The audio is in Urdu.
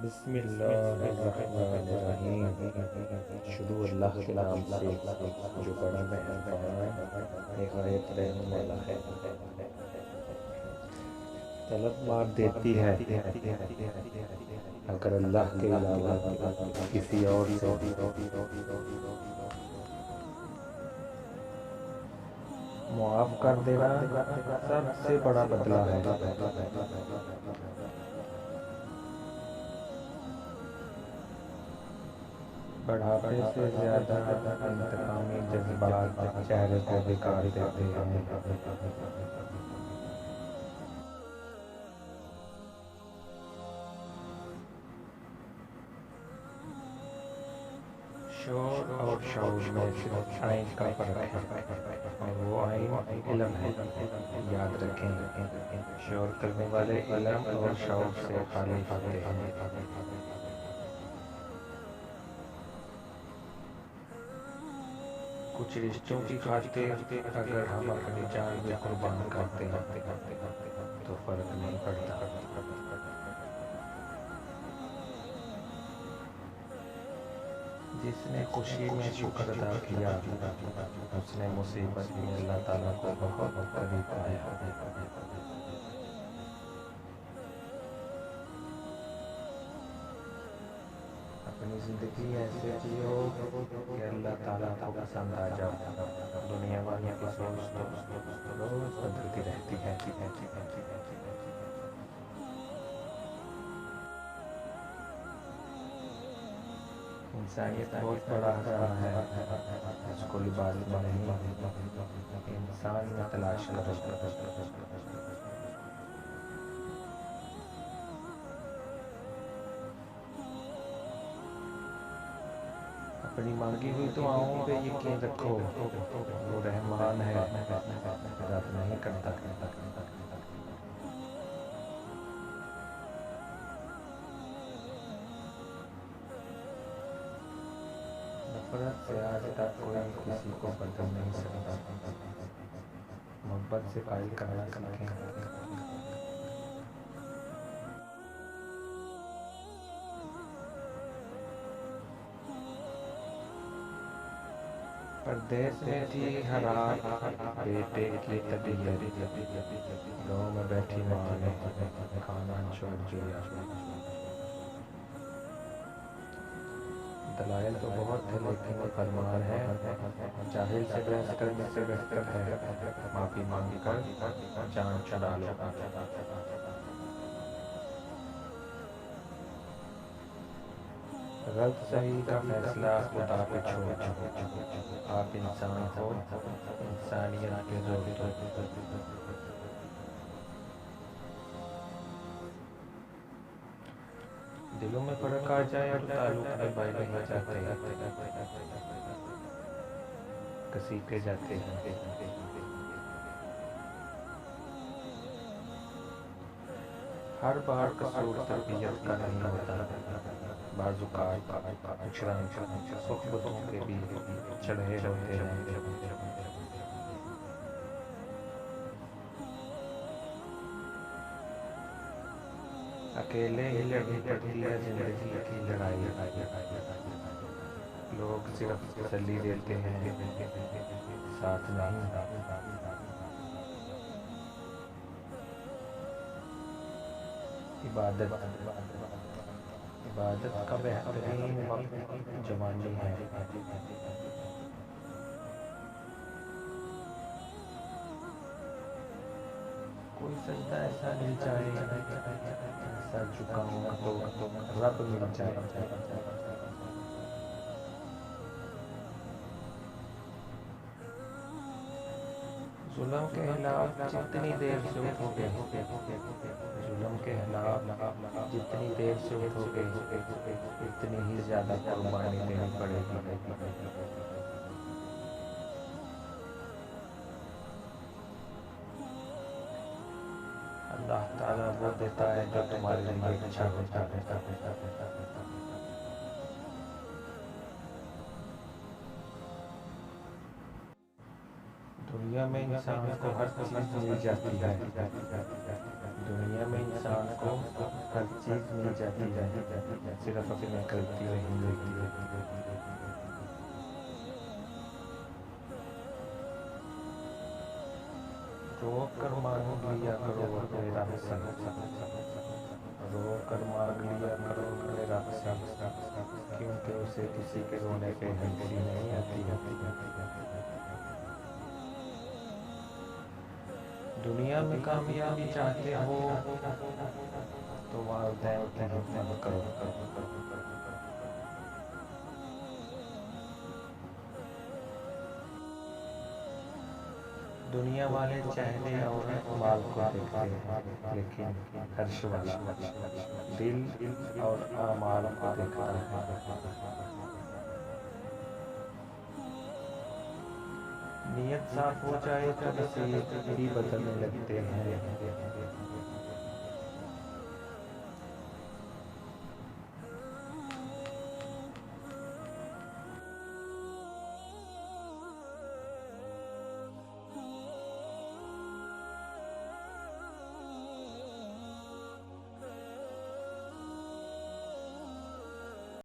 بسم اللہ الرحمن الرحیم۔ شروع اللہ کے نام سے جو بڑا مہربان نہایت رحم والا ہے۔ طلب مار دیتی ہے اگر اللہ کے علاوہ کسی اور سے معاف کر دینا سب سے بڑا بدلہ ہے۔ بڑھاپے سے زیادہ انتقامی جذبات چہرے کو بگاڑ دیتے ہیں۔ شعور اور شعور میں صرف عین کا فرق ہے اور وہ عین علم ہے۔ یاد رکھیں، شعور کرنے والے علم اور شعور سے خالی ہوتے ہیں۔ کچھ رشتوں کی خاطر اگر ہم اپنی جان بھی قربان کرتے ہیں تو فرق نہیں پڑتا۔ جس نے خوشی میں شکر ادا کیا اس نے مصیبت میں اللہ تعالیٰ کو بہت قریب پایا۔ اپنی زندگی ایسے جیو کہ اللہ تعالیٰ کو پسند آ جاؤ۔ دنیا والوں کی سوچ تو روز بدلتی رہتی ہے۔ انسانیت بہت بڑا خزانہ ہے، اس کو لباس میں نہیں انسان میں تلاش کرو۔ اپنی مانگی ہوئی دعاؤں پہ یقین رکھو، وہ رحمان ہے، رد نہیں کرتا۔ نفرت سے آج تک کوئی کسی کو بدل نہیں سکتا۔ محبت سے قائل کرنا سیکھیں۔ پردیس میں تھی ہر رات بیٹے کی طبیعت، گاؤں میں بیٹھی ماں نے کھانا چھوڑ دیا۔ دلائل تو بہت تھے لیکن فرمان ہے، جاہل سے بحث کرنے سے بہتر ہے معافی مانگ کر جان چھڑا لو۔ غلط صحیح کا فیصلہ خدا پہ چھوڑ دو۔ آپ انسان ہو، انسانیت پہ زور دو۔ دلوں میں فرق آ جائے تو تعلق نبھائے نہیں جاتے، گھسیٹے جاتے ہیں۔ ہر بار قصور تربیت کا نہیں ہوتا، بعض اوقات کچھ رنگ صحبتوں کے بھی چڑھے ہوتے ہیں۔ اکیلے ہی لڑنی پڑتی ہے زندگی کی لڑائی، لوگ صرف تسلی دیتے ہیں، ساتھ نہیں۔ عبادت کا بہترین وقت جوانی ہے۔ کوئی سجدہ ایسا مل جائے، سر جھکاؤں تو رب مل جائے۔ ظلم کے خلاف جتنی دیر سے اٹھو گے، ظلم کے خلاف جتنی دیر سے اٹھو گے اتنی ہی زیادہ قربانی دینی پڑے گی۔ اللہ تعالیٰ وہ دیتا ہے جو تمہارے لیے اچھا ہوتا ہے۔ دنیا دنیا میں انسان کو ہر چیز مل جاتی ہے، دنیا میں انسان کو ہر چیز مل جاتی ہے، صرف اپنی غلطی نہیں ہوتی ہے۔ روک کر مانگ لیا کرو اپنے رب سے، رو کر مانگ لیا کرو اپنے رب سے، کیونکہ اسے کسی کے رونے پہ ہنسی نہیں آتی ہے۔ دنیا میں کامیابی چاہتے ہو تو والدین کی خدمت کرو، دنیا والے چہرے اور مال کو دیکھتے ہیں، لیکن عرش والا دل اور اعمال کو دیکھتا ہے۔ نیت صاف ہو جائے تو نصیب بھی بدلنے لگتے ہیں،